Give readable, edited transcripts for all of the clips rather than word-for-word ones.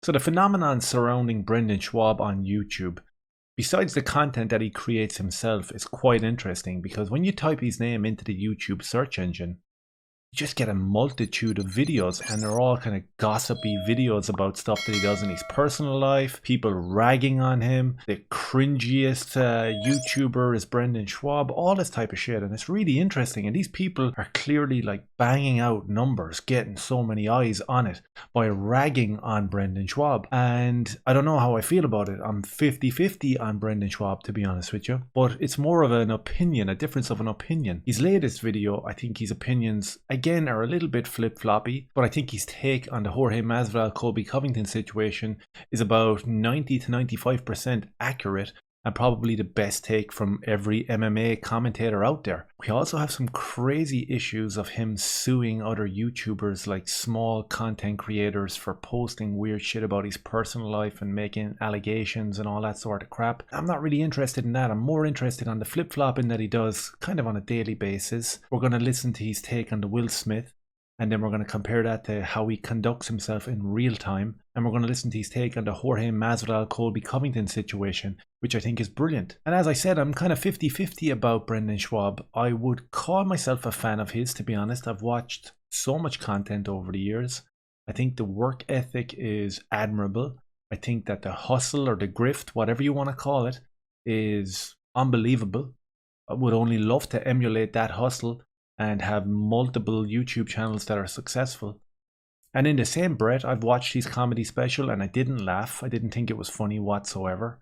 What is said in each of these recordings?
So the phenomenon surrounding Brendan Schaub on YouTube, besides the content that he creates himself, is quite interesting because when you type his name into the YouTube search engine, you just get a multitude of videos, and they're all kind of gossipy videos about stuff that he does in his personal life, people ragging on him. The cringiest YouTuber is Brendan Schaub, all this type of shit, and it's really interesting. And these people are clearly like banging out numbers, getting so many eyes on it by ragging on Brendan Schaub. And I don't know how I feel about it. I'm 50-50 on Brendan Schaub, to be honest with you, but it's more of an opinion, a difference of an opinion. His latest video, I think his opinions again are a little bit flip-floppy, but I think his take on the Jorge Masvidal Colby Covington situation is about 90 to 95% accurate, and probably the best take from every MMA commentator out there. We also have some crazy issues of him suing other YouTubers, like small content creators, for posting weird shit about his personal life and making allegations and all that sort of crap. I'm not really interested in that. I'm more interested on the flip-flopping that he does kind of on a daily basis. We're going to listen to his take on the Will Smith, and then we're going to compare that to how he conducts himself in real time. And we're going to listen to his take on the Jorge Masvidal Colby Covington situation, which I think is brilliant. And as I said, I'm kind of 50-50 about Brendan Schaub. I would call myself a fan of his, to be honest. I've watched so much content over the years. I think the work ethic is admirable. I think that the hustle or the grift, whatever you want to call it, is unbelievable. I would only love to emulate that hustle and have multiple YouTube channels that are successful. And in the same breath, I've watched his comedy special and I didn't laugh. I didn't think it was funny whatsoever.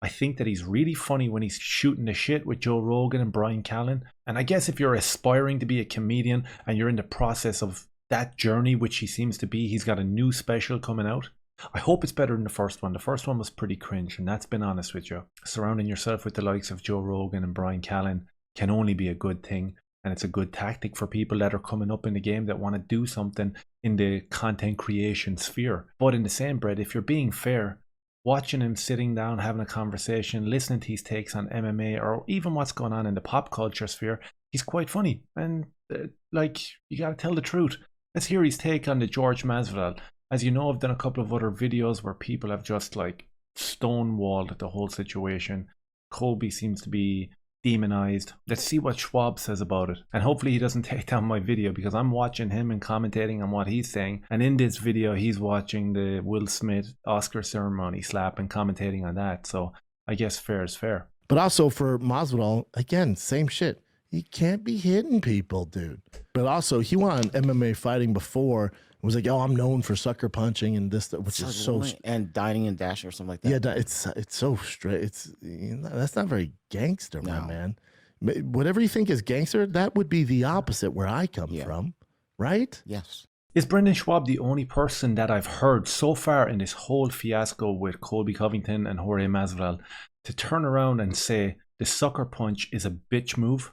I think that he's really funny when he's shooting the shit with Joe Rogan and Brian Callen. And I guess if you're aspiring to be a comedian and you're in the process of that journey, which he seems to be, he's got a new special coming out. I hope it's better than the first one. The first one was pretty cringe, and that's been honest with you. Surrounding yourself with the likes of Joe Rogan and Brian Callen can only be a good thing. And it's a good tactic for people that are coming up in the game that want to do something in the content creation sphere. But in the same breath, if you're being fair, watching him sitting down, having a conversation, listening to his takes on MMA or even what's going on in the pop culture sphere, he's quite funny. And you got to tell the truth. Let's hear his take on the Jorge Masvidal. As you know, I've done a couple of other videos where people have just like stonewalled the whole situation. Colby seems to be demonized. Let's see what Schaub says about it, and hopefully he doesn't take down my video, because I'm watching him and commentating on what he's saying, and in this video he's watching the Will Smith Oscar ceremony slap and commentating on that. So I guess fair is fair. But also for Masvidal, again, same shit. He can't be hitting people, dude. But also he went on MMA fighting before. It was like, oh, I'm known for sucker punching and this, which is so, and dining and dashing or something like that. Yeah, it's so straight. It's that's not very gangster, my man. Whatever you think is gangster, that would be the opposite where I come from, right? Yes. Is Brendan Schaub the only person that I've heard so far in this whole fiasco with Colby Covington and Jorge Masvidal to turn around and say the sucker punch is a bitch move?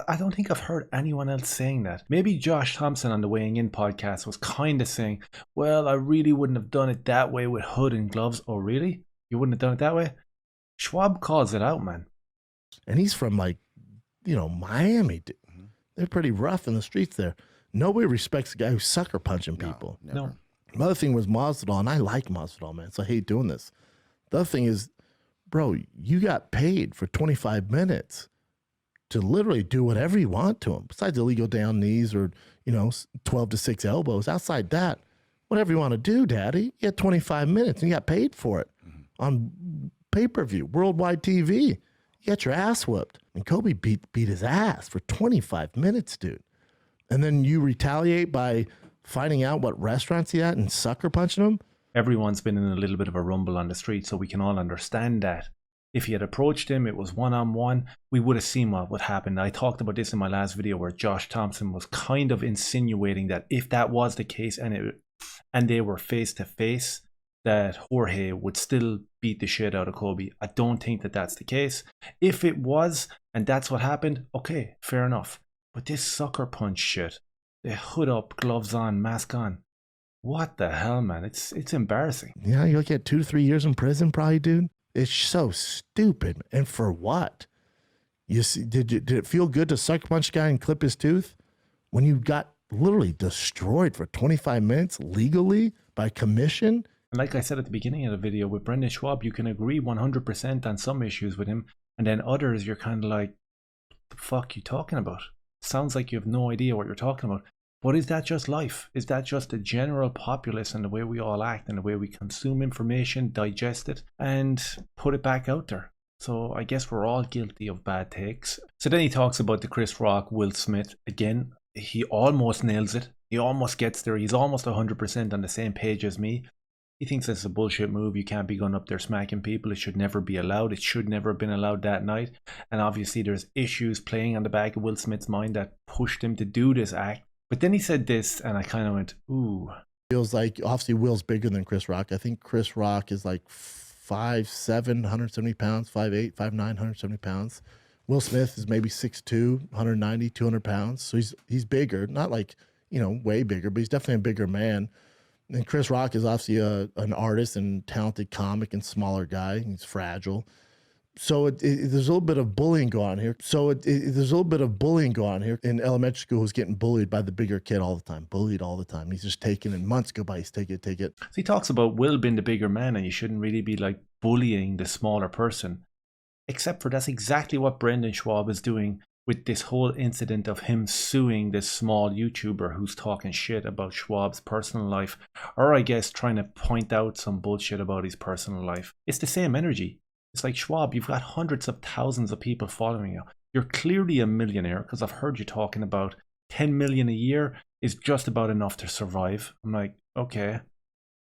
I don't think I've heard anyone else saying that. Maybe Josh Thompson on the Weighing In podcast was kind of saying, well, I really wouldn't have done it that way with hood and gloves. Oh, really? You wouldn't have done it that way? Schaub calls it out, man. And he's from Miami. They're pretty rough in the streets there. Nobody respects the guy who's sucker punching people. No. Another thing was Masvidal, and I like Masvidal, man, so I hate doing this. The other thing is, bro, you got paid for 25 minutes to literally do whatever you want to him, besides illegal down knees or, 12 to 6 elbows. Outside that, whatever you want to do, daddy, you had 25 minutes and you got paid for it on pay-per-view, worldwide TV. You got your ass whooped. And Kobe beat his ass for 25 minutes, dude. And then you retaliate by finding out what restaurants he at and sucker punching him. Everyone's been in a little bit of a rumble on the street, so we can all understand that. If he had approached him, it was one-on-one, we would have seen what would happen. I talked about this in my last video where Josh Thompson was kind of insinuating that if that was the case and they were face-to-face, that Jorge would still beat the shit out of Colby. I don't think that that's the case. If it was, and that's what happened, okay, fair enough. But this sucker punch shit, the hood up, gloves on, mask on, what the hell, man? It's embarrassing. Yeah, you'll get 2 to 3 years in prison probably, dude. It's so stupid. And for what? You see, did it feel good to sucker punch a guy and clip his tooth when you got literally destroyed for 25 minutes legally by commission And like I said at the beginning of the video, with Brendan Schaub, you can agree 100% on some issues with him, and then others you're kind of like, what the fuck you talking about? Sounds like you have no idea what you're talking about. But is that just life? Is that just the general populace and the way we all act and the way we consume information, digest it, and put it back out there? So I guess we're all guilty of bad takes. So then he talks about the Chris Rock, Will Smith. Again, he almost nails it. He almost gets there. He's almost 100% on the same page as me. He thinks it's a bullshit move. You can't be going up there smacking people. It should never be allowed. It should never have been allowed that night. And obviously there's issues playing on the back of Will Smith's mind that pushed him to do this act. But then he said this, and I kind of went, ooh. Feels like, obviously, Will's bigger than Chris Rock. I think Chris Rock is like 5'7", 170 pounds, 5'8", 5'9", 170 pounds. Will Smith is maybe 6'2", 190, 200 pounds. So he's bigger. Not like, you know, way bigger, but he's definitely a bigger man. And Chris Rock is obviously an artist and talented comic and smaller guy. He's fragile. So there's a little bit of bullying going on here. There's a little bit of bullying going on here. In elementary school, who's getting bullied by the bigger kid all the time. Bullied all the time. He's just taking it. Months go by, he's take it. So he talks about Will being the bigger man, and you shouldn't really be like bullying the smaller person. Except for that's exactly what Brendan Schaub is doing with this whole incident of him suing this small YouTuber who's talking shit about Schwab's personal life. Or I guess trying to point out some bullshit about his personal life. It's the same energy. It's like, Schwab, you've got hundreds of thousands of people following you. You're clearly a millionaire, because I've heard you talking about 10 million a year is just about enough to survive. I'm like, okay.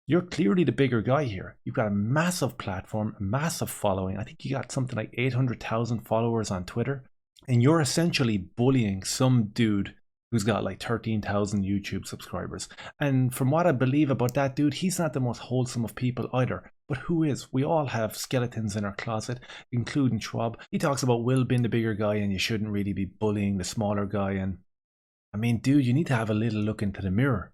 You're clearly the bigger guy here. You've got a massive platform, a massive following. I think you got something like 800,000 followers on Twitter. And you're essentially bullying some dude who's got like 13,000 YouTube subscribers. And from what I believe about that dude, he's not the most wholesome of people either. But who is? We all have skeletons in our closet, including Schwab. He talks about Will being the bigger guy and you shouldn't really be bullying the smaller guy. And I mean, dude, you need to have a little look into the mirror.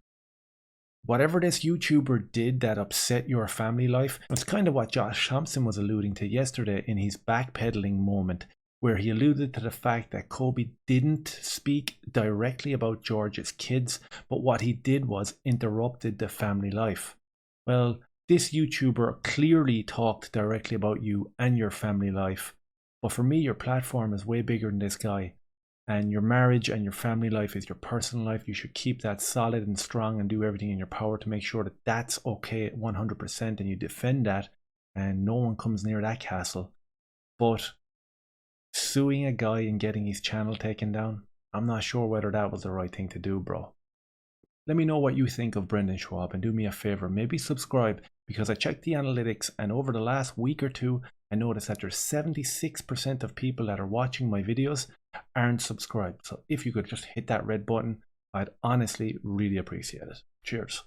Whatever this YouTuber did that upset your family life, it's kind of what Josh Thompson was alluding to yesterday in his backpedaling moment, where he alluded to the fact that Colby didn't speak directly about George's kids, but what he did was interrupted the family life. Well, this YouTuber clearly talked directly about you and your family life, but for me, your platform is way bigger than this guy, and your marriage and your family life is your personal life. You should keep that solid and strong and do everything in your power to make sure that that's okay 100%, and you defend that and no one comes near that castle. But suing a guy and getting his channel taken down, I'm not sure whether that was the right thing to do, bro. Let me know what you think of Brendan Schaub, and do me a favor, maybe subscribe, because I checked the analytics and over the last week or two I noticed that there's 76% of people that are watching my videos aren't subscribed. So if you could just hit that red button, I'd honestly really appreciate it. Cheers.